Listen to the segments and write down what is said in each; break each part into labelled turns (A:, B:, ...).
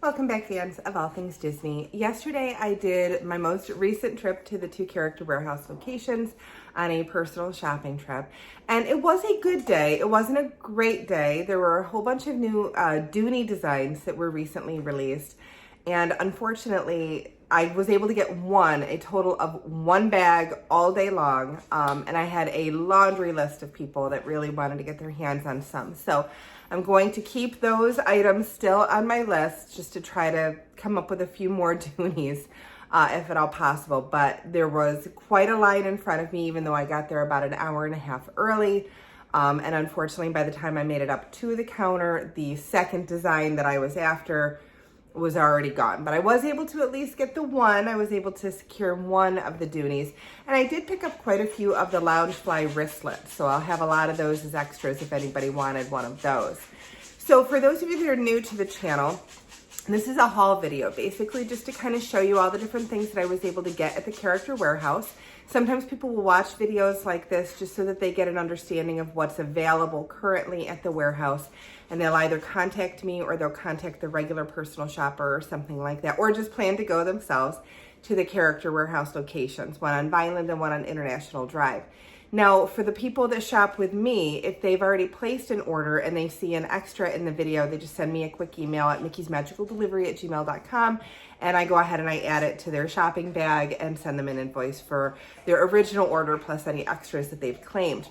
A: Welcome back, fans of all things Disney. Yesterday I did my most recent trip to the two character warehouse locations on a personal shopping trip, and it was a good day. It wasn't a great day. There were a whole bunch of new Dooney designs that were recently released, and unfortunately I was able to get a total of one bag all day long, and I had a laundry list of people that really wanted to get their hands on some. So I'm going to keep those items still on my list just to try to come up with a few more Doonies, if at all possible. But there was quite a line in front of me, even though I got there about an hour and a half early. And unfortunately, by the time I made it up to the counter, the second design that I was after was already gone. But I was able to at least get the one. I was able to secure one of the Doonies. And I did pick up quite a few of the Loungefly wristlets. So I'll have a lot of those as extras if anybody wanted one of those. So for those of you that are new to the channel, this is a haul video, basically just to kind of show you all the different things that I was able to get at the character warehouse. Sometimes people will watch videos like this just so that they get an understanding of what's available currently at the warehouse. And they'll either contact me or they'll contact the regular personal shopper or something like that, or just plan to go themselves to the character warehouse locations, one on Vineland and one on International Drive. Now, for the people that shop with me, if they've already placed an order and they see an extra in the video, they just send me a quick email at mickey'smagicaldelivery@gmail.com, and I go ahead and I add it to their shopping bag and send them an invoice for their original order plus any extras that they've claimed.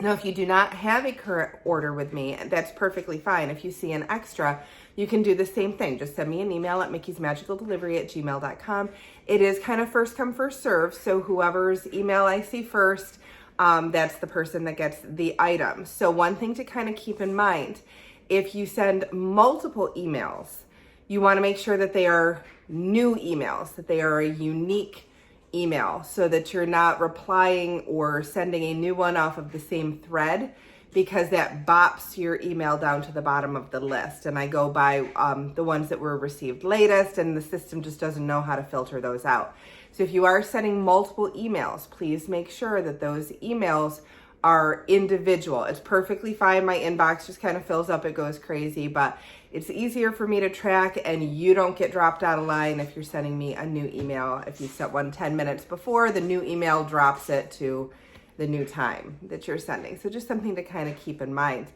A: Now, if you do not have a current order with me, that's perfectly fine. If you see an extra, you can do the same thing. Just send me an email at mickey'smagicaldelivery@gmail.com. It is kind of first come, first serve. So whoever's email I see first, that's the person that gets the item. So one thing to kind of keep in mind, if you send multiple emails, you want to make sure that they are new emails, that they are a unique email, so that you're not replying or sending a new one off of the same thread, because that bops your email down to the bottom of the list. And I go by the ones that were received latest, and the system just doesn't know how to filter those out. So if you are sending multiple emails, please make sure that those emails are individual. It's perfectly fine. My inbox just kind of fills up, it goes crazy, but it's easier for me to track, and you don't get dropped out of line if you're sending me a new email. If you sent one 10 minutes before, the new email drops it to the new time that you're sending. So just something to kind of keep in mind.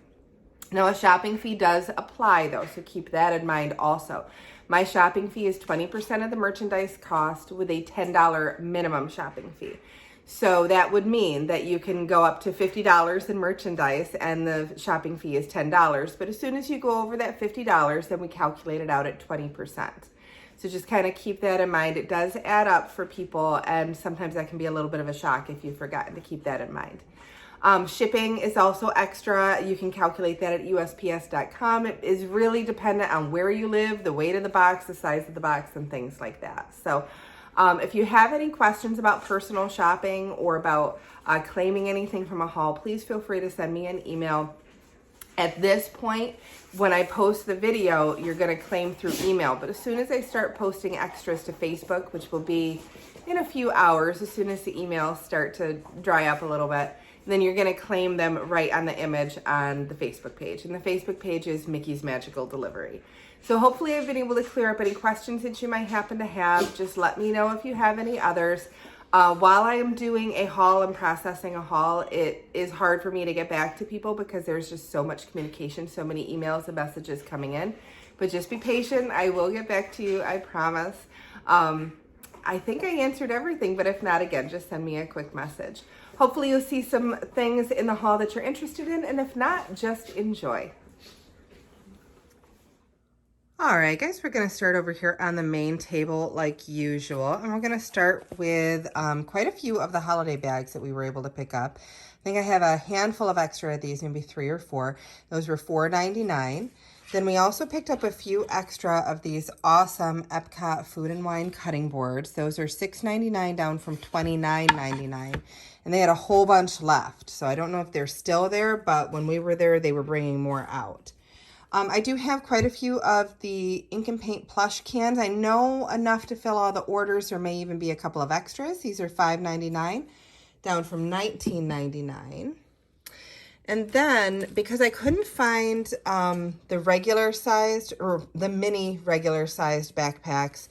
A: Now, a shopping fee does apply though, so keep that in mind also. My shopping fee is 20% of the merchandise cost with a $10 minimum shopping fee. So that would mean that you can go up to $50 in merchandise and the shopping fee is $10. But as soon as you go over that $50, then we calculate it out at 20%. So just kind of keep that in mind. It does add up for people, and sometimes that can be a little bit of a shock if you've forgotten to keep that in mind. Shipping is also extra. You can calculate that at USPS.com. It is really dependent on where you live, the weight of the box, the size of the box, and things like that. So if you have any questions about personal shopping or about claiming anything from a haul, please feel free to send me an email. At this point, when I post the video, you're going to claim through email. But as soon as I start posting extras to Facebook, which will be in a few hours, as soon as the emails start to dry up a little bit, then you're going to claim them right on the image on the Facebook page. And the Facebook page is Mickey's Magical Delivery. So hopefully I've been able to clear up any questions that you might happen to have. Just let me know if you have any others. While I am doing a haul and processing a haul, it is hard for me to get back to people because there's just so much communication, so many emails and messages coming in. But just be patient. I will get back to you, I promise. I think I answered everything, but if not, again, just send me a quick message. Hopefully you'll see some things in the haul that you're interested in, and if not, just enjoy. All right, guys, we're going to start over here on the main table like usual, and we're going to start with quite a few of the holiday bags that we were able to pick up. I think I have a handful of extra of these, maybe 3 or 4. Those were $4.99. Then we also picked up a few extra of these awesome Epcot Food and Wine cutting boards. Those are $6.99 down from $29.99. And they had a whole bunch left. So I don't know if they're still there, but when we were there, they were bringing more out. I do have quite a few of the ink and paint plush cans. I know enough to fill all the orders. There may even be a couple of extras. These are $5.99 down from $19.99. And then, because I couldn't find the regular sized or the mini regular sized backpacks,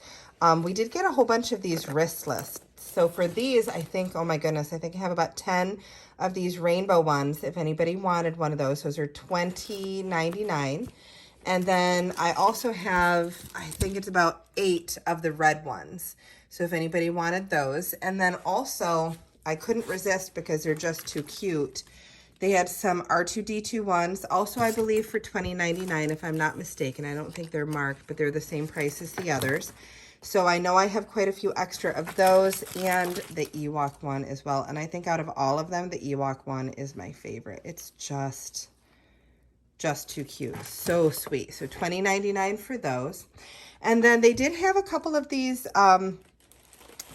A: we did get a whole bunch of these wristless. So for these, I think, oh my goodness, I think I have about 10 of these rainbow ones. If anybody wanted one of those are $20.99. And then I also have, I think it's about 8 of the red ones. So if anybody wanted those. And then also, I couldn't resist because they're just too cute. They had some R2-D2 ones, also I believe for $20.99 if I'm not mistaken. I don't think they're marked, but they're the same price as the others. So I know I have quite a few extra of those and the Ewok one as well. And I think out of all of them, the Ewok one is my favorite. It's just too cute. So sweet. So $20.99 for those. And then they did have a couple of these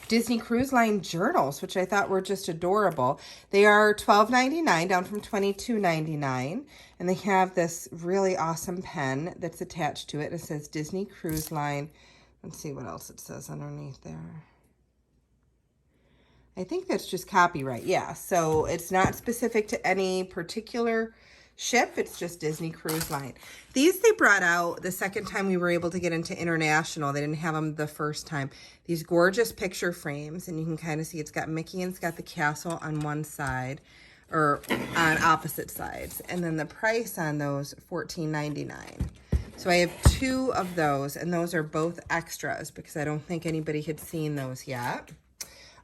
A: Disney Cruise Line journals, which I thought were just adorable. They are $12.99 down from $22.99. And they have this really awesome pen that's attached to it. It says Disney Cruise Line. Let's see what else it says underneath there. I think that's just copyright. Yeah, so it's not specific to any particular ship. It's just Disney Cruise Line. These they brought out the second time we were able to get into international. They didn't have them the first time. These gorgeous picture frames, and you can kind of see it's got Mickey and it's got the castle on one side, or on opposite sides. And then the price on those, $14.99. So I have 2 of those, and those are both extras because I don't think anybody had seen those yet.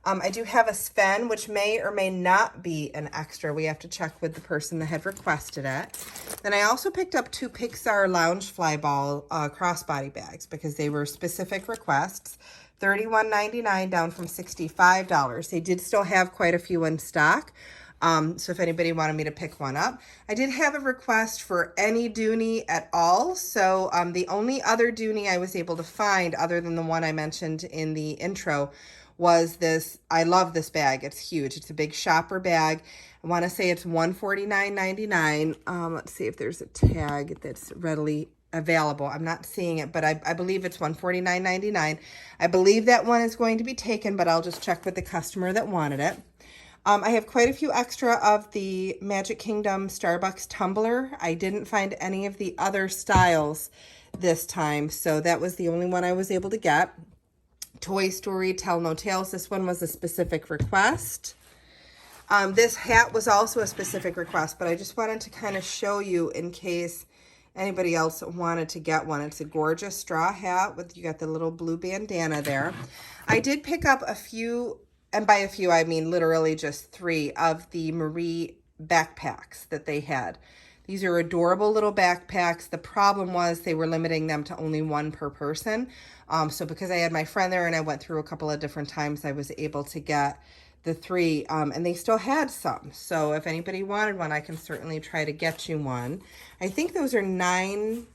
A: I do have a Sven, which may or may not be an extra. We have to check with the person that had requested it. Then I also picked up 2 Pixar Loungefly Ball crossbody bags because they were specific requests. $31.99 down from $65. They did still have quite a few in stock. So if anybody wanted me to pick one up. I did have a request for any Dooney at all. So the only other Dooney I was able to find, other than the one I mentioned in the intro, was this. I love this bag. It's huge. It's a big shopper bag. I want to say it's $149.99. Let's see if there's a tag that's readily available. I'm not seeing it, but I believe it's $149.99. I believe that one is going to be taken, but I'll just check with the customer that wanted it. I have quite a few extra of the Magic Kingdom Starbucks tumbler. I didn't find any of the other styles this time, so that was the only one I was able to get. Toy Story Tell No Tales. This one was a specific request. This hat was also a specific request, but I just wanted to kind of show you in case anybody else wanted to get one. It's a gorgeous straw hat with, you got the little blue bandana there. I did pick up a few, and by a few I mean literally just 3 of the Marie backpacks that they had. These are adorable little backpacks. The problem was they were limiting them to only 1 per person. So because I had my friend there and I went through a couple of different times, I was able to get the 3, and they still had some. So if anybody wanted one, I can certainly try to get you one. I think those are $9.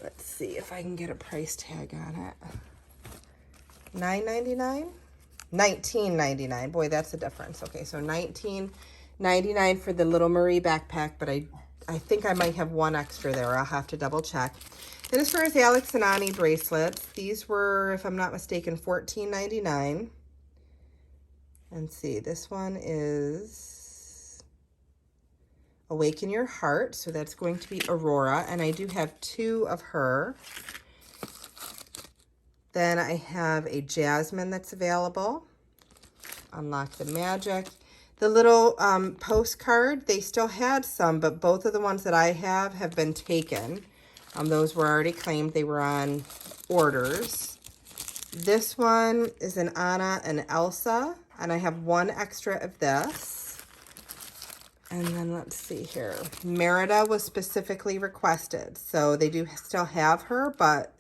A: Let's see if I can get a price tag on it. $9.99? $19.99. Boy, that's a difference. Okay, so $19.99 for the Little Marie backpack, but I think I might have 1 extra there. I'll have to double check. Then as far as Alex and Ani bracelets, these were, if I'm not mistaken, $14.99. And see, this one is Awaken Your Heart. So that's going to be Aurora. And I do have 2 of her. Then I have a Jasmine that's available. Unlock the Magic. The little postcard, they still had some, but both of the ones that I have been taken. Those were already claimed. They were on orders. This one is an Anna and Elsa, and I have 1 extra of this. And then let's see here. Merida was specifically requested, so they do still have her, but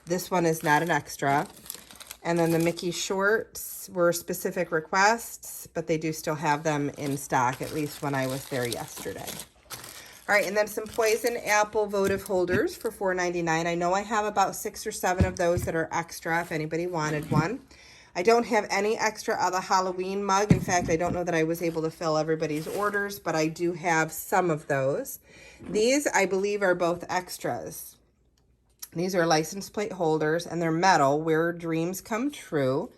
A: this one is not an extra. And then the Mickey shorts were specific requests, but they do still have them in stock, at least when I was there yesterday. All right, and then some Poison Apple votive holders for $4.99. I know I have about 6 or 7 of those that are extra if anybody wanted one. I don't have any extra of the Halloween mug. In fact, I don't know that I was able to fill everybody's orders, but I do have some of those. These, I believe, are both extras. These are license plate holders, and they're metal, Where Dreams Come True.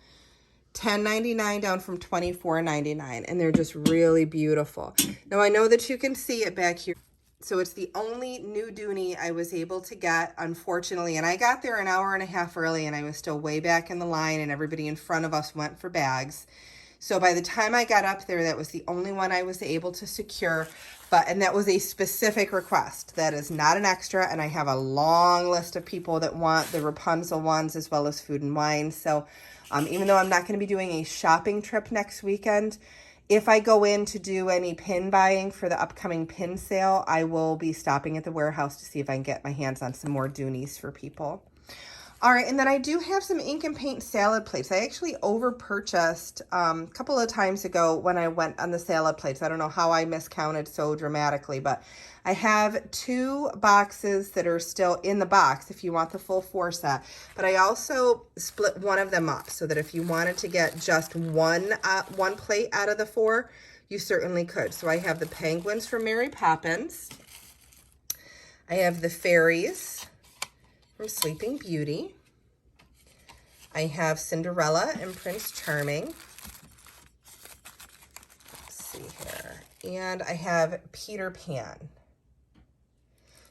A: $10.99 down from $24.99, and they're just really beautiful. Now I know that you can see it back here. So it's the only new Dooney I was able to get, unfortunately, and I got there an hour and a half early, and I was still way back in the line, and everybody in front of us went for bags. So by the time I got up there, that was the only one I was able to secure. And that was a specific request. That is not an extra, and I have a long list of people that want the Rapunzel ones as well as Food and Wine. So even though I'm not going to be doing a shopping trip next weekend, if I go in to do any pin buying for the upcoming pin sale, I will be stopping at the warehouse to see if I can get my hands on some more Doonies for people. All right, and then I do have some ink and paint salad plates. I actually over-purchased a couple of times ago when I went on the salad plates. I don't know how I miscounted so dramatically, but I have 2 boxes that are still in the box if you want the full 4 set. But I also split one of them up so that if you wanted to get just one plate out of the 4, you certainly could. So I have the penguins from Mary Poppins. I have the fairies from Sleeping Beauty. I have Cinderella and Prince Charming. Let's see here. And I have Peter Pan.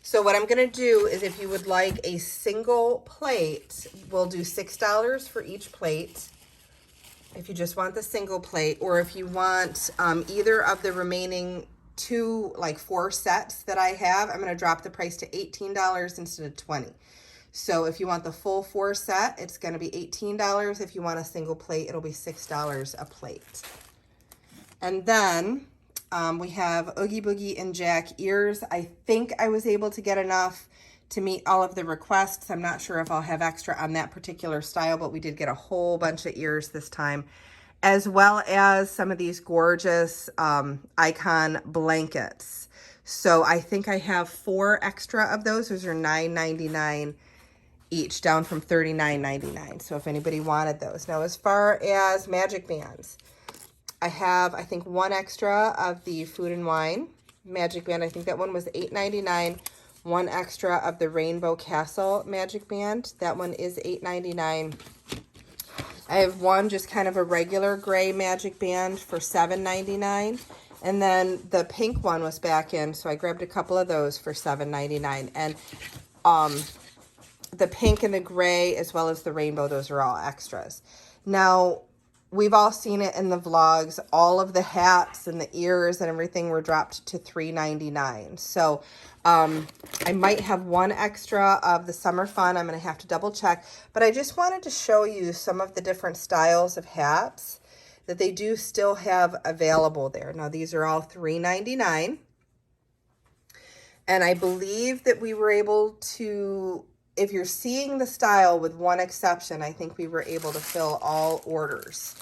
A: So what I'm going to do is, if you would like a single plate, we'll do $6 for each plate. If you just want the single plate, or if you want either of the remaining 4 sets that I have, I'm going to drop the price to $18 instead of $20. So if you want the full 4 set, it's going to be $18. If you want a single plate, it'll be $6 a plate. And then we have Oogie Boogie and Jack ears. I think I was able to get enough to meet all of the requests. I'm not sure if I'll have extra on that particular style, but we did get a whole bunch of ears this time, as well as some of these gorgeous icon blankets. So I think I have 4 extra of those. Those are $9.99 each, down from $39.99. So if anybody wanted those. Now, as far as magic bands, I have, I think, 1 extra of the Food and Wine magic band. I think that one was $8.99. 1 extra of the Rainbow Castle magic band. That one is $8.99. I have 1 just kind of a regular gray magic band for $7.99. And then the pink one was back in, so I grabbed a couple of those for $7.99. And the pink and the gray, as well as the rainbow, those are all extras. Now, we've all seen it in the vlogs. All of the hats and the ears and everything were dropped to $3.99. So I might have 1 extra of the Summer Fun. I'm going to have to double check. But I just wanted to show you some of the different styles of hats that they do still have available there. Now, these are all $3.99. And I believe that we were able to, if you're seeing the style with 1 exception, I think we were able to fill all orders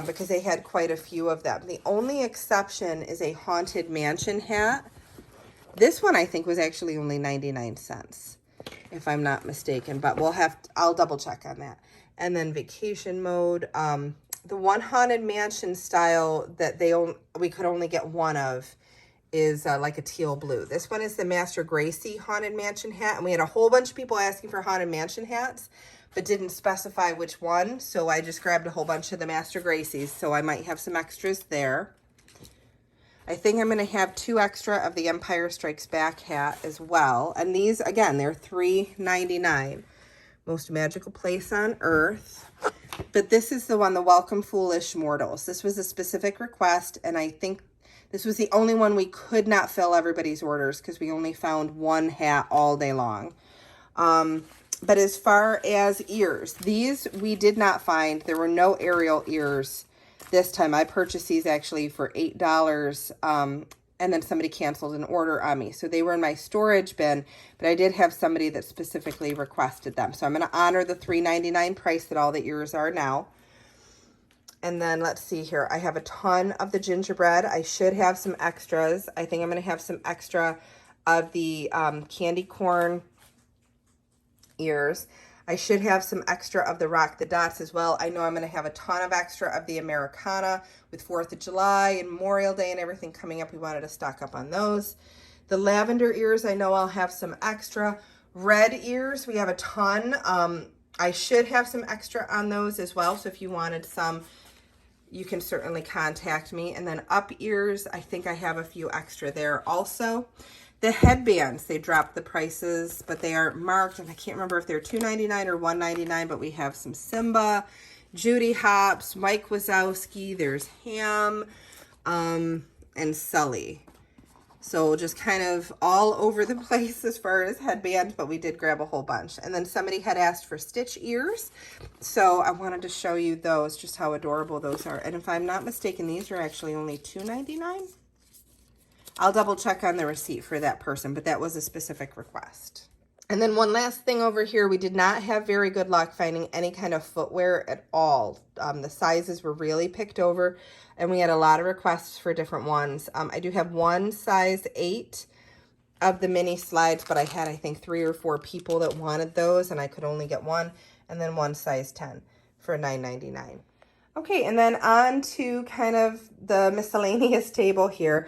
A: because they had quite a few of them. The only exception is a Haunted Mansion hat. This one I think was actually only 99 cents, if I'm not mistaken, but I'll double check on that. And then Vacation Mode, the one Haunted Mansion style that we could only get 1 of is like a teal blue. This one is the Master Gracie Haunted Mansion hat, and we had a whole bunch of people asking for Haunted Mansion hats, but didn't specify which one, so I just grabbed a whole bunch of the Master Gracies, so I might have some extras there. I think I'm going to have 2 extra of the Empire Strikes Back hat as well, and these, again, they're $3.99. Most Magical Place on Earth. But this is the one, the Welcome Foolish Mortals. This was a specific request, and I think this was the only one we could not fill everybody's orders because we only found 1 hat all day long. But as far as ears, these we did not find. There were no Ariel ears this time. I purchased these actually for $8, and then somebody canceled an order on me. So they were in my storage bin, but I did have somebody that specifically requested them. So I'm going to honor the $3.99 price that all the ears are now. And then let's see here. I have a ton of the gingerbread. I should have some extras. I think I'm going to have some extra of the candy corn ears. I should have some extra of the Rock the Dots as well. I know I'm going to have a ton of extra of the Americana with 4th of July and Memorial Day and everything coming up. We wanted to stock up on those. The lavender ears, I know I'll have some extra. Red ears, we have a ton. I should have some extra on those as well. So if you wanted some, you can certainly contact me. And then up ears, I think I have a few extra there also. The headbands, they dropped the prices, but they are marked, and I can't remember if they're $2.99 or $1.99, but we have some Simba, Judy Hopps, Mike Wazowski, there's Ham, and Sully. So just kind of all over the place as far as headbands, but we did grab a whole bunch. And then somebody had asked for Stitch ears, so I wanted to show you those, just how adorable those are. And if I'm not mistaken, these are actually only $2.99. I'll double check on the receipt for that person, but that was a specific request. And then one last thing over here, we did not have very good luck finding any kind of footwear at all. The sizes were really picked over, and we had a lot of requests for different ones. I do have one size 8 of the mini slides, but I had, I think, 3 or 4 people that wanted those, and I could only get one, and then one size 10 for $9.99. Okay, and then on to kind of the miscellaneous table here.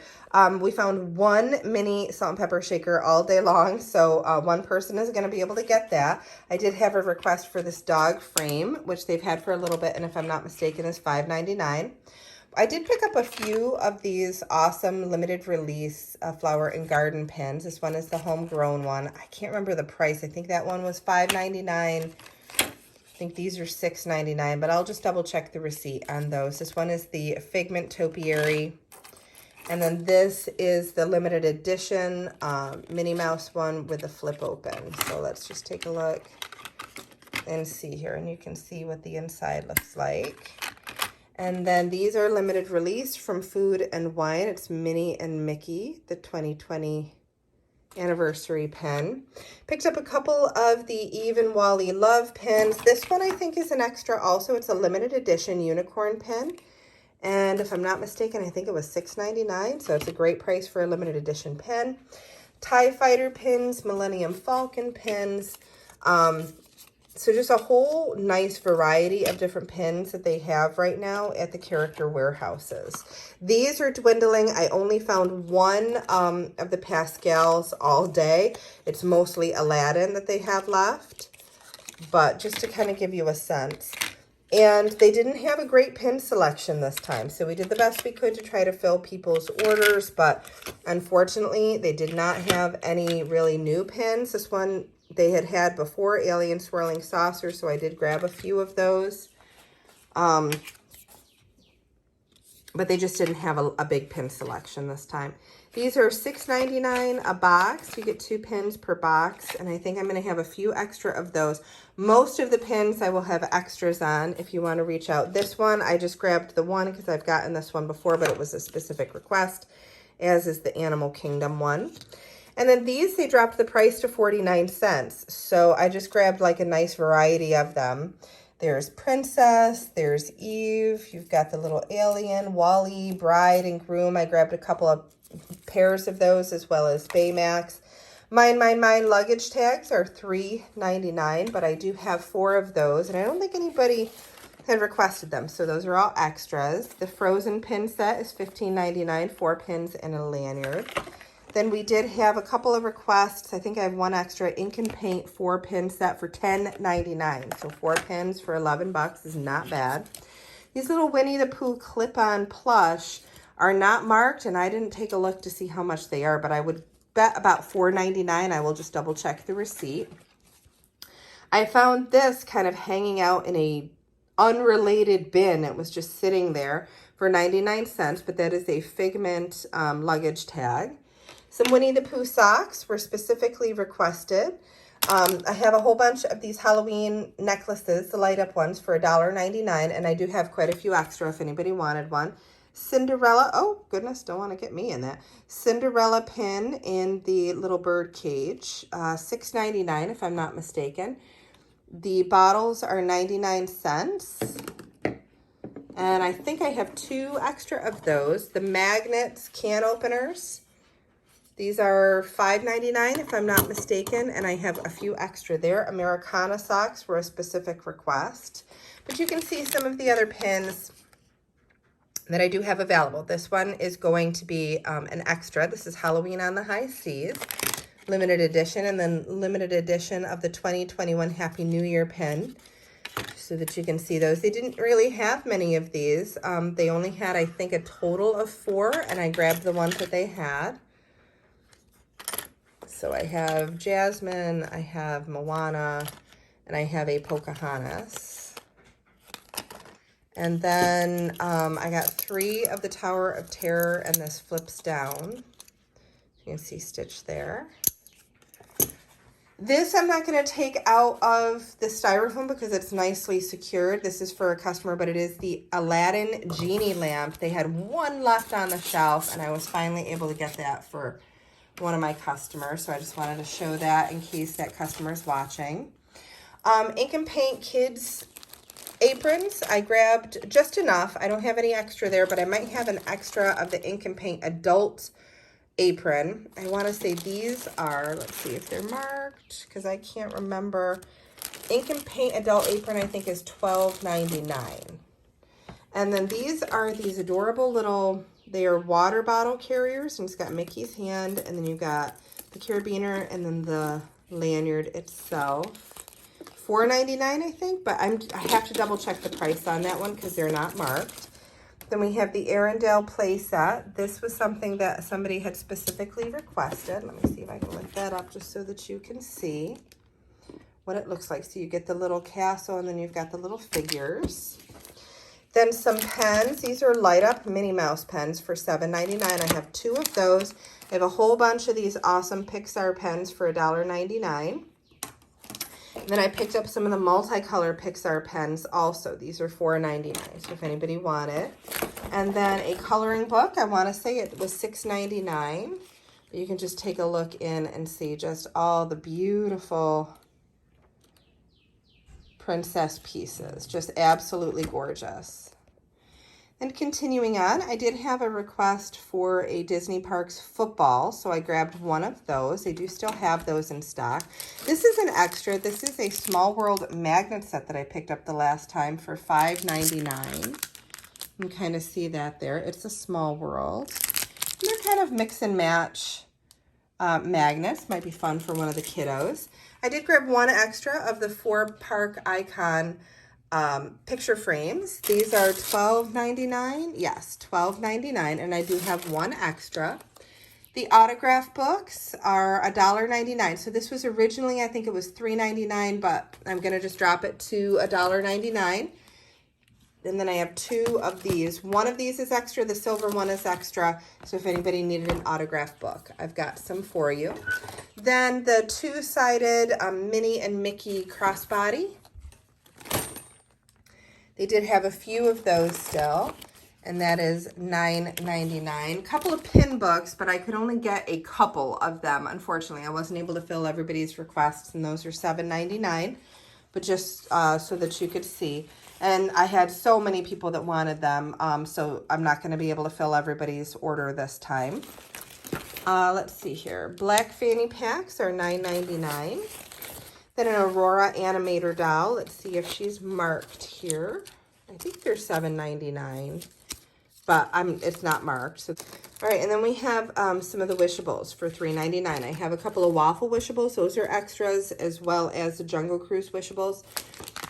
A: We found one mini salt and pepper shaker all day long, so one person is going to be able to get that. I did have a request for this dog frame, which they've had for a little bit, and if I'm not mistaken, is $5.99. I did pick up a few of these awesome limited release flower and garden pins. This one is the homegrown one. I can't remember the price. I think that one was $5.99. I think these are $6.99, but I'll just double check the receipt on those. This one is the Figment Topiary. And then this is the limited edition Minnie Mouse one with the flip open. So let's just take a look and see here. And you can see what the inside looks like. And then these are limited release from Food and Wine. It's Minnie and Mickey, the 2020 anniversary pen. Picked up a couple of the Eve and Wally Love pens. This one I think is an extra also. It's a limited edition unicorn pen. And if I'm not mistaken, I think it was $6.99. So it's a great price for a limited edition pen. TIE Fighter pins, Millennium Falcon pins. So just a whole nice variety of different pins that they have right now at the character warehouses. These are dwindling. I only found one of the Pascals all day. It's mostly Aladdin that they have left, but just to kind of give you a sense. And they didn't have a great pin selection this time, so we did the best we could to try to fill people's orders, but unfortunately, they did not have any really new pins. This one they had before, Alien Swirling Saucer, so I did grab a few of those. But they just didn't have a big pin selection this time. These are $6.99 a box. You get 2 pins per box, and I think I'm going to have a few extra of those. Most of the pins I will have extras on if you want to reach out. This one, I just grabbed the one because I've gotten this one before, but it was a specific request, as is the Animal Kingdom one. And then these, they dropped the price to 49 cents. So I just grabbed like a nice variety of them. There's Princess, there's Eve, you've got the little alien, Wally, Bride, and Groom. I grabbed a couple of pairs of those as well as Baymax. Mine luggage tags are $3.99, but I do have 4 of those, and I don't think anybody had requested them, so those are all extras. The Frozen pin set is $15.99, 4 pins and a lanyard. Then we did have a couple of requests. I think I have one extra ink and paint 4-pin set for $10.99. So 4 pins for $11 is not bad. These little Winnie the Pooh clip-on plush are not marked, and I didn't take a look to see how much they are, but I would bet about $4.99. I will just double check the receipt. I found this kind of hanging out in a unrelated bin. It was just sitting there for 99 cents, but that is a Figment luggage tag. Some Winnie the Pooh socks were specifically requested. I have a whole bunch of these Halloween necklaces, the light up ones, for $1.99, and I do have quite a few extra if anybody wanted one. Cinderella, oh goodness, don't want to get me in that. Cinderella pin in the little bird cage, $6.99 if I'm not mistaken. The bottles are 99 cents. And I think I have 2 extra of those. The magnets can openers. These are $5.99 if I'm not mistaken, and I have a few extra there. Americana socks were a specific request. But you can see some of the other pins that I do have available. This one is going to be an extra. This is Halloween on the High Seas. limited edition, and then limited edition of the 2021 Happy New Year pin, so that you can see those. They didn't really have many of these. They only had, I think, a total of 4, and I grabbed the ones that they had. So I have Jasmine, I have Moana, and I have a Pocahontas. And then I got 3 of the Tower of Terror, and this flips down. You can see Stitch there. This I'm not going to take out of the styrofoam because it's nicely secured. This is for a customer, but it is the Aladdin Genie lamp. They had 1 left on the shelf, and I was finally able to get that for one of my customers. So I just wanted to show that in case that customer is watching. Ink and Paint Kids aprons. I grabbed just enough. I don't have any extra there, but I might have an extra of the Ink and Paint Adult apron. I want to say these are, let's see if they're marked, because I can't remember. Ink and Paint Adult Apron, I think, is $12.99. And then these are these adorable little, they are water bottle carriers, and it's got Mickey's hand, and then you've got the carabiner, and then the lanyard itself. $4.99, I think, but I have to double check the price on that one because they're not marked. Then we have the Arendelle play set. This was something that somebody had specifically requested. Let me see if I can lift that up just so that you can see what it looks like. So you get the little castle, and then you've got the little figures. Then some pens. These are light up Minnie Mouse pens for $7.99. I have 2 of those. I have a whole bunch of these awesome Pixar pens for $1.99. And then I picked up some of the multicolor Pixar pens also. These are $4.99, so if anybody wanted. And then a coloring book. I want to say it was $6.99. You can just take a look in and see just all the beautiful princess pieces. Just absolutely gorgeous. And continuing on, I did have a request for a Disney Parks football, so I grabbed 1 of those. They do still have those in stock. This is an extra. This is a Small World magnet set that I picked up the last time for $5.99. You can kind of see that there. It's a Small World. And they're kind of mix and match magnets. Might be fun for one of the kiddos. I did grab 1 extra of the 4 Park Icon picture frames. These are $12.99. Yes, $12.99, and I do have 1 extra. The autograph books are $1.99. So this was originally, I think it was $3.99, but I'm going to just drop it to $1.99. And then I have 2 of these. 1 of these is extra. The silver one is extra. So if anybody needed an autograph book, I've got some for you. Then the 2-sided Minnie and Mickey crossbody. They did have a few of those still, and that is $9.99. A couple of pin books, but I could only get a couple of them. Unfortunately, I wasn't able to fill everybody's requests, and those are $7.99, but just so that you could see. And I had so many people that wanted them, so I'm not going to be able to fill everybody's order this time. Let's see here. Black fanny packs are $9.99. Then an Aurora animator doll. Let's see if she's marked here. I think they're $7.99, but it's not marked. So, all right, and then we have some of the Wishables for $3.99. I have a couple of waffle Wishables. Those are extras, as well as the Jungle Cruise Wishables.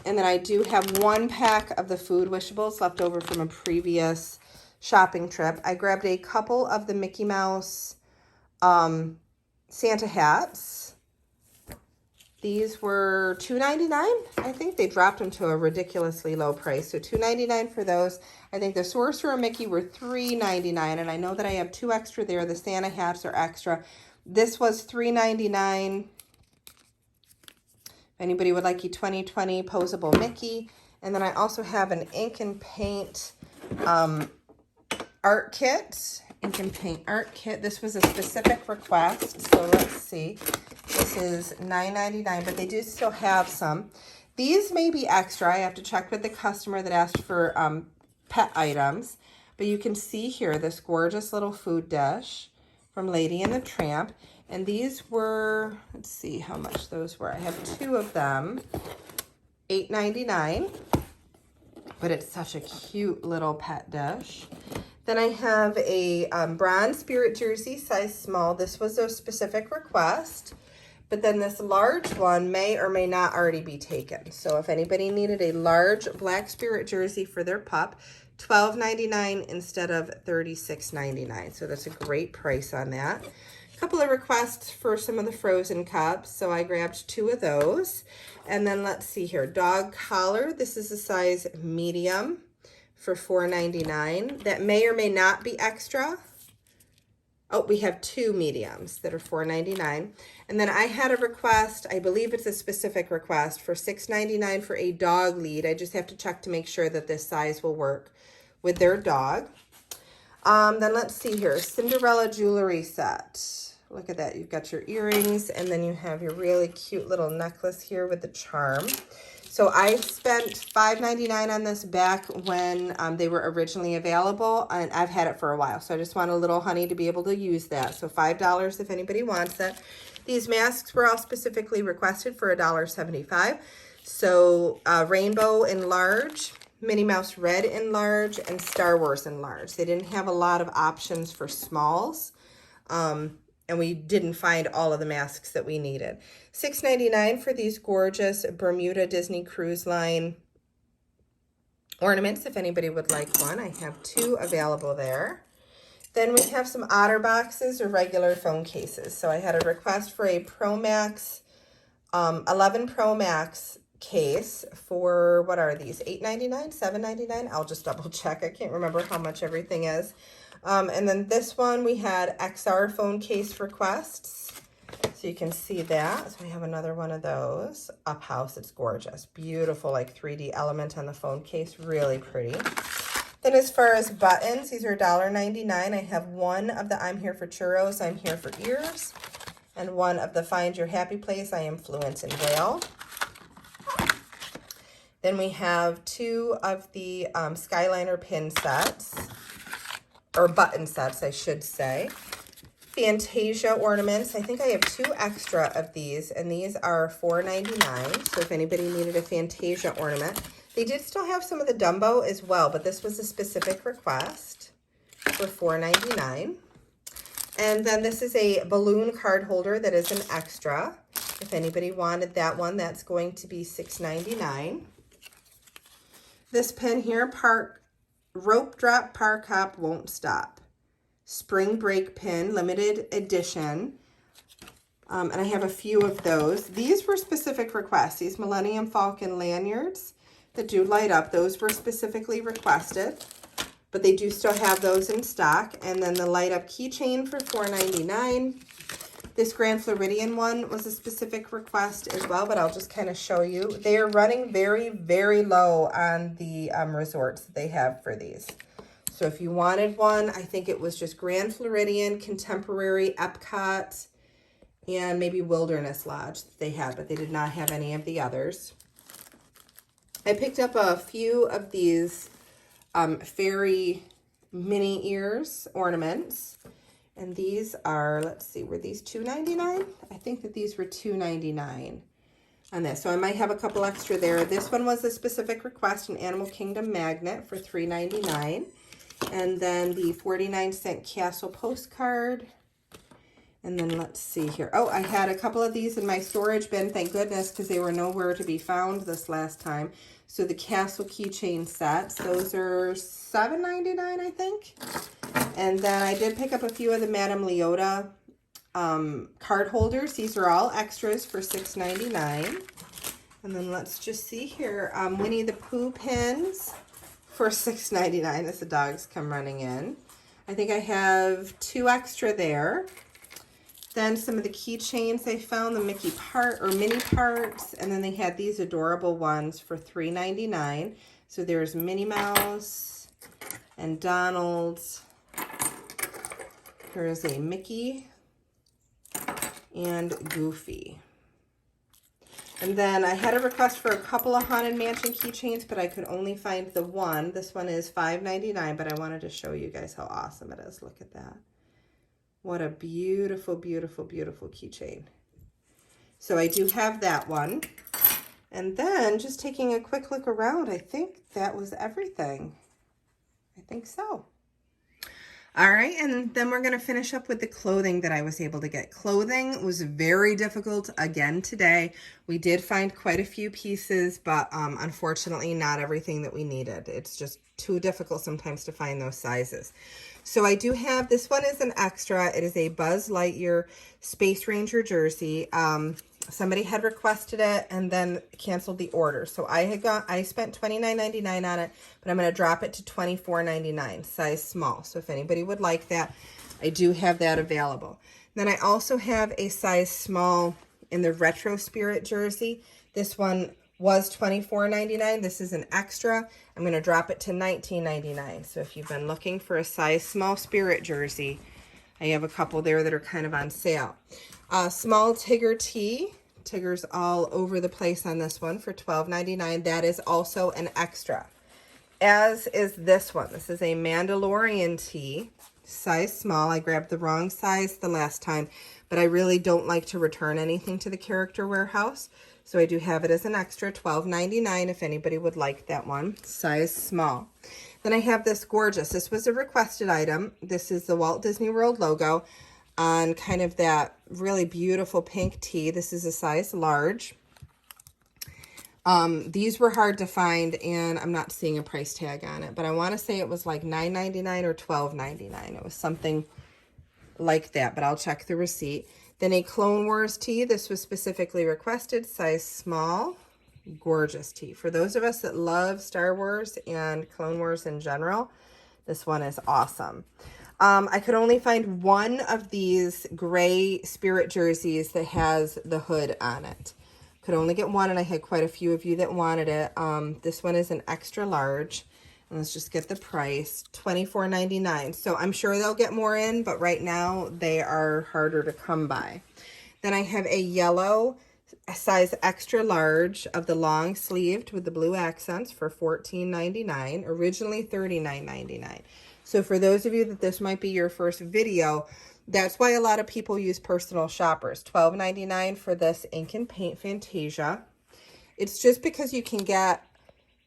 A: And then I do have 1 pack of the food Wishables left over from a previous shopping trip. I grabbed a couple of the Mickey Mouse Santa hats. These were $2.99. I think they dropped them to a ridiculously low price. So $2.99 for those. I think the Sorcerer and Mickey were $3.99. And I know that I have 2 extra there. The Santa hats are extra. This was $3.99. If anybody would like a 2020 posable Mickey. And then I also have an Ink and Paint art kit. Ink and Paint art kit. This was a specific request. So let's see. This is $9.99, but they do still have some. These may be extra. I have to check with the customer that asked for pet items. But you can see here this gorgeous little food dish from Lady and the Tramp. And these were, let's see how much those were. I have 2 of them, $8.99. But it's such a cute little pet dish. Then I have a bronze spirit jersey, size small. This was a specific request. But then this large one may or may not already be taken. So if anybody needed a large black spirit jersey for their pup, $12.99 instead of $36.99. So that's a great price on that. A couple of requests for some of the frozen cups. So I grabbed 2 of those. And then let's see here, dog collar. This is a size medium for $4.99. That may or may not be extra. Oh, we have 2 mediums that are $4.99. And then I had a request, I believe it's a specific request, for $6.99 for a dog lead. I just have to check to make sure that this size will work with their dog. Then let's see here, Cinderella jewelry set. Look at that, you've got your earrings, and then you have your really cute little necklace here with the charm. So I spent $5.99 on this back when they were originally available, and I've had it for a while. So I just want a little honey to be able to use that. So $5 if anybody wants it. These masks were all specifically requested for $1.75. So Rainbow in large, Minnie Mouse Red in large, and Star Wars in large. They didn't have a lot of options for smalls. And we didn't find all of the masks that we needed. $6.99 for these gorgeous Bermuda Disney Cruise Line ornaments, if anybody would like one. I have 2 available there. Then we have some otter boxes or regular phone cases. So I had a request for a Pro Max, 11 Pro Max case for, what are these, $8.99, $7.99? I'll just double check. I can't remember how much everything is. And then this one, we had XR phone case requests. So you can see that. So we have another one of those. Up house, it's gorgeous. Beautiful, like 3D element on the phone case. Really pretty. Then as far as buttons, these are $1.99. I have 1 of the I'm Here for Churros, I'm Here for Ears. And 1 of the Find Your Happy Place, I Am Fluent in Whale. Then we have 2 of the Skyliner pin sets. Or button sets, I should say. Fantasia ornaments. I think I have 2 extra of these, and these are $4.99. So if anybody needed a Fantasia ornament. They did still have some of the Dumbo as well, but this was a specific request for $4.99. And then this is a balloon card holder that is an extra. If anybody wanted that one, that's going to be $6.99. This pin here, Rope Drop Park Hop Won't Stop. Spring Break pin, limited edition. And I have a few of those. These were specific requests. These Millennium Falcon lanyards that do light up, those were specifically requested. But they do still have those in stock. And then the light up keychain for $4.99. This Grand Floridian one was a specific request as well, but I'll just kind of show you. They are running very, very low on the resorts that they have for these. So if you wanted one, I think it was just Grand Floridian, Contemporary, Epcot, and maybe Wilderness Lodge that they had, but they did not have any of the others. I picked up a few of these fairy mini ears ornaments. And these are, let's see, were these $2.99? I think that these were $2.99 on this. So I might have a couple extra there. This one was a specific request, an Animal Kingdom magnet for $3.99. And then the 49-cent Castle postcard. And then let's see here. Oh, I had a couple of these in my storage bin, thank goodness, because they were nowhere to be found this last time. So the Castle keychain sets, those are $7.99, I think. And then I did pick up a few of the Madame Leota card holders. These are all extras for $6.99. And then let's just see here. Winnie the Pooh pins for $6.99 as the dogs come running in. I think I have 2 extra there. Then some of the keychains I found, the Mickey part or mini parts, and then they had these adorable ones for $3.99. So there's Minnie Mouse and Donald's. There's a Mickey and Goofy. And then I had a request for a couple of Haunted Mansion keychains, but I could only find the one. This one is $5.99, but I wanted to show you guys how awesome it is. Look at that. What a beautiful, beautiful, beautiful keychain. So I do have that one. And then just taking a quick look around, I think that was everything. I think so. All right, and then we're going to finish up with the clothing that I was able to get. Clothing was very difficult again today. We did find quite a few pieces, but unfortunately not everything that we needed. It's just too difficult sometimes to find those sizes. So I do have, this one is an extra. It is a Buzz Lightyear Space Ranger jersey. Somebody had requested it and then canceled the order. So I spent $29.99 on it, but I'm going to drop it to $24.99, size small. So if anybody would like that, I do have that available. Then I also have a size small in the Retro Spirit jersey. This one was $24.99. This is an extra. I'm going to drop it to $19.99. So if you've been looking for a size small Spirit jersey, I have a couple there that are kind of on sale. Small Tigger tee. Tigger's all over the place on this one for $12.99. That is also an extra. As is this one. This is a Mandalorian tee, size small. I grabbed the wrong size the last time, but I really don't like to return anything to the Character Warehouse. So I do have it as an extra, $12.99 if anybody would like that one, size small. Then I have this gorgeous, this was a requested item. This is the Walt Disney World logo on kind of that really beautiful pink tee. This is a size large. These were hard to find, and I'm not seeing a price tag on it, but I want to say it was like $9.99 or $12.99. It was something like that, but I'll check the receipt. Then a Clone Wars tee. This was specifically requested, size small. Gorgeous tee. For those of us that love Star Wars and Clone Wars in general, this one is awesome. I could only find one of these gray Spirit jerseys that has the hood on it. Could only get one, and I had quite a few of you that wanted it. This one is an extra large. And let's just get the price, $24.99. So I'm sure they'll get more in, but right now they are harder to come by. Then I have a yellow size extra large of the long sleeved with the blue accents for $14.99, originally $39.99. So for those of you that this might be your first video, that's why a lot of people use personal shoppers. $12.99 for this ink and paint Fantasia. It's just because you can get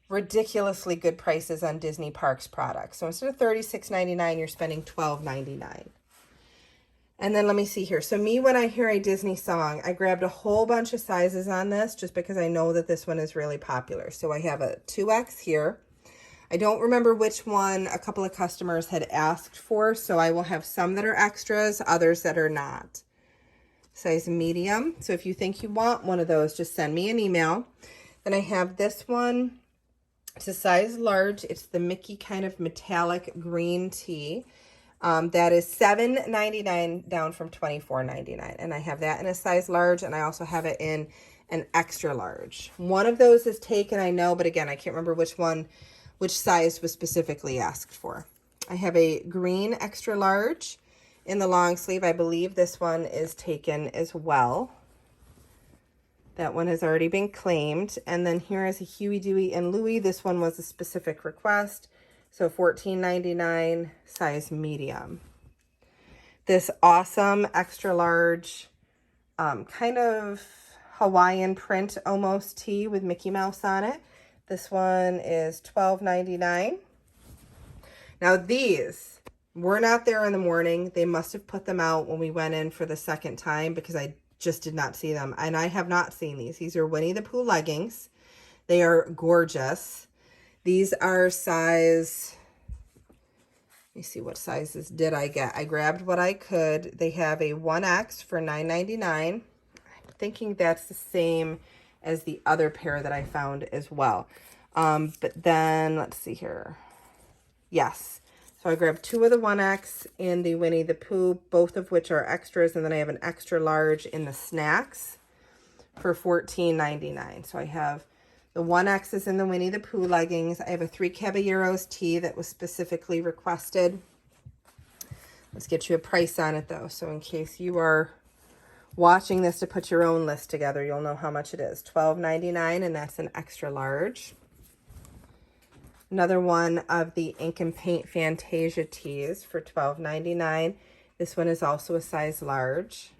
A: ridiculously good prices on Disney Parks products. So instead of $36.99, you're spending $12.99. And then let me see here. So me, when I hear a Disney song, I grabbed a whole bunch of sizes on this just because I know that this one is really popular. So I have a 2X here. I don't remember which one a couple of customers had asked for, so I will have some that are extras, others that are not. Size medium. So if you think you want one of those, just send me an email. Then I have this one. It's a size large. It's the Mickey kind of metallic green tee. That is $7.99 down from $24.99. And I have that in a size large, and I also have it in an extra large. One of those is taken, I know, but again, I can't remember which size was specifically asked for. I have a green extra large in the long sleeve. I believe this one is taken as well. That one has already been claimed. And then here is a Huey, Dewey, and Louie. This one was a specific request. So $14.99, size medium. This awesome extra large kind of Hawaiian print almost tee with Mickey Mouse on it. This one is $12.99. Now these were not there in the morning. They must have put them out when we went in for the second time because I just did not see them. And I have not seen these. These are Winnie the Pooh leggings. They are gorgeous. These are size, let me see, what sizes did I get? I grabbed what I could. They have a 1X for $9.99. I'm thinking that's the same as the other pair that I found as well. But then, let's see here. Yes. So I grabbed two of the 1X in the Winnie the Pooh, both of which are extras. And then I have an extra large in the snacks for $14.99. So I have the 1X is in the Winnie the Pooh leggings. I have a 3 Caballeros tee that was specifically requested. Let's get you a price on it, though. So in case you are watching this to put your own list together, you'll know how much it is. $12.99, and that's an extra large. Another one of the ink and paint Fantasia tees for $12.99. This one is also a size large.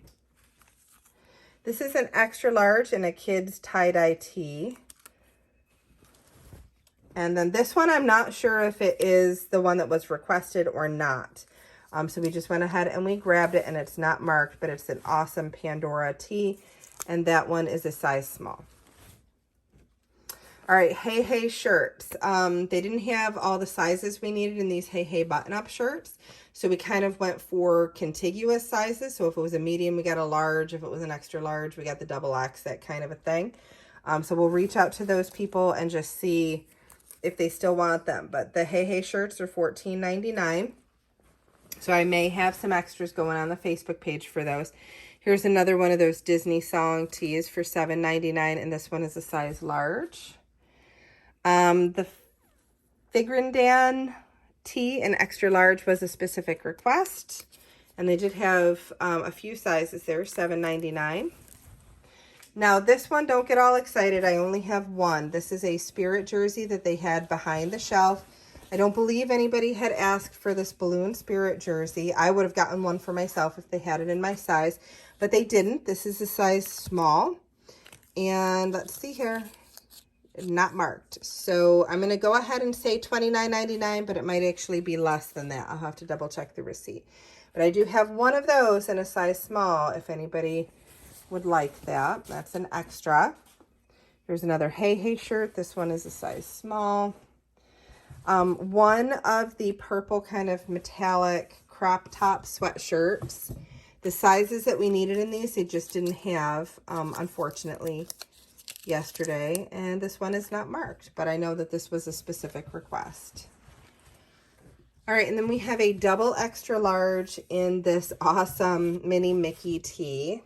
A: This is an extra large in a kid's tie-dye tee. And then this one, I'm not sure if it is the one that was requested or not. So we just went ahead and we grabbed it, and it's not marked, but it's an awesome Pandora tee. And that one is a size small. All right, Hey Hey shirts. They didn't have all the sizes we needed in these Hey Hey button-up shirts. So we kind of went for contiguous sizes. So if it was a medium, we got a large. If it was an extra large, we got the double X, that kind of a thing. So we'll reach out to those people and just see if they still want them. But the Hey Hey shirts are $14.99. So I may have some extras going on the Facebook page for those. Here's another one of those Disney song tees for $7.99, and this one is a size large. The Figrindan tee in extra large was a specific request, and they did have a few sizes there, $7.99. Now this one, don't get all excited, I only have one. This is a Spirit jersey that they had behind the shelf. I don't believe anybody had asked for this balloon Spirit jersey. I would have gotten one for myself if they had it in my size, but they didn't. This is a size small, and let's see here, not marked. So I'm going to go ahead and say $29.99, but it might actually be less than that. I'll have to double check the receipt. But I do have one of those in a size small if anybody would like that. That's an extra. Here's another Hey Hey shirt. This one is a size small. One of the purple kind of metallic crop top sweatshirts. The sizes that we needed in these, they just didn't have, unfortunately, yesterday. And this one is not marked, but I know that this was a specific request. All right, and then we have a double extra large in this awesome mini Mickey tee.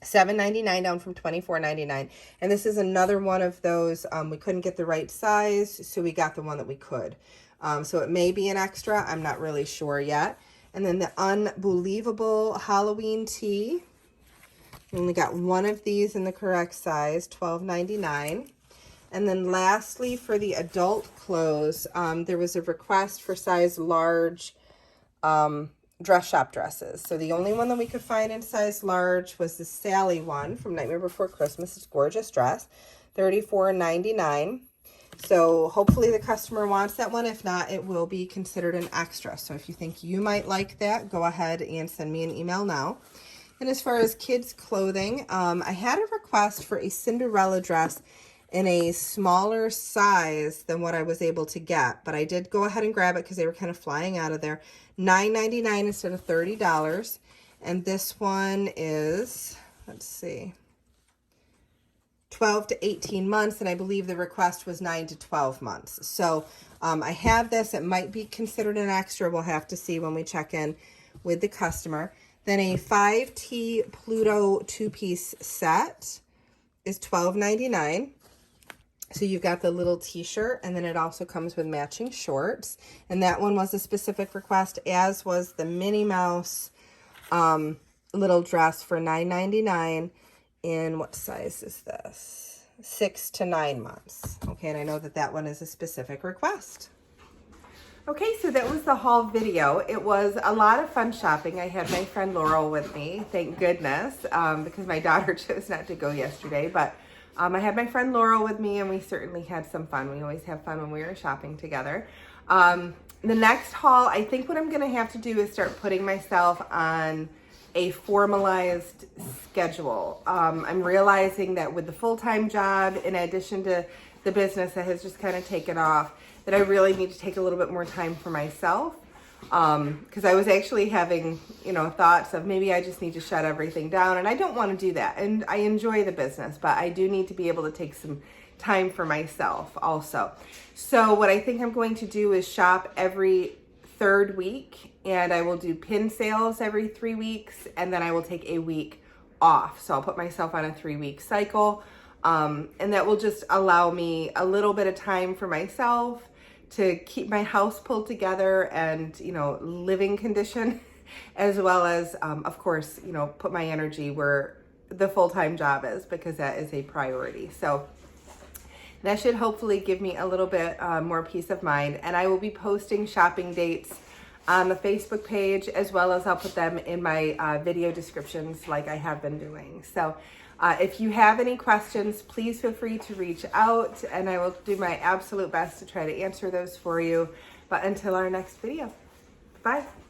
A: $7.99 down from $24.99. And this is another one of those, we couldn't get the right size, so we got the one that we could. So it may be an extra, I'm not really sure yet. And then the Unbelievable Halloween tee. We only got one of these in the correct size, $12.99. And then lastly, for the adult clothes, there was a request for size large dress shop dresses. So the only one that we could find in size large was the Sally one from Nightmare Before Christmas. It's a gorgeous dress, $34.99. So hopefully the customer wants that one. If not, it will be considered an extra. So if you think you might like that, go ahead and send me an email now. And as far as kids clothing, I had a request for a Cinderella dress in a smaller size than what I was able to get, but I did go ahead and grab it because they were kind of flying out of there. $9.99 instead of $30. And this one is, let's see, 12 to 18 months, and I believe the request was 9 to 12 months. So I have this. It might be considered an extra. We'll have to see when we check in with the customer. Then a 5T Pluto two-piece set is $12.99. So you've got the little t-shirt, and then it also comes with matching shorts. And that one was a specific request, as was the Minnie Mouse little dress for $9.99. In what size is this? 6 to 9 months. Okay, and I know that that one is a specific request. Okay, so that was the haul video. It was a lot of fun shopping. I had my friend Laurel with me, thank goodness, because my daughter chose not to go yesterday. But I had my friend Laurel with me, and we certainly had some fun. We always have fun when we are shopping together. The next haul, I think what I'm going to have to do is start putting myself on a formalized schedule. I'm realizing that with the full-time job, in addition to the business that has just kind of taken off, that I really need to take a little bit more time for myself. Because I was actually having, thoughts of maybe I just need to shut everything down, and I don't want to do that. And I enjoy the business, but I do need to be able to take some time for myself also. So what I think I'm going to do is shop every third week, and I will do pin sales every 3 weeks, and then I will take a week off. So I'll put myself on a 3-week cycle, and that will just allow me a little bit of time for myself to keep my house pulled together and, living condition, as well as, of course, put my energy where the full-time job is, because that is a priority. So that should hopefully give me a little bit more peace of mind. And I will be posting shopping dates on the Facebook page, as well as I'll put them in my video descriptions like I have been doing. So if you have any questions, please feel free to reach out, and I will do my absolute best to try to answer those for you. But until our next video, bye. Bye.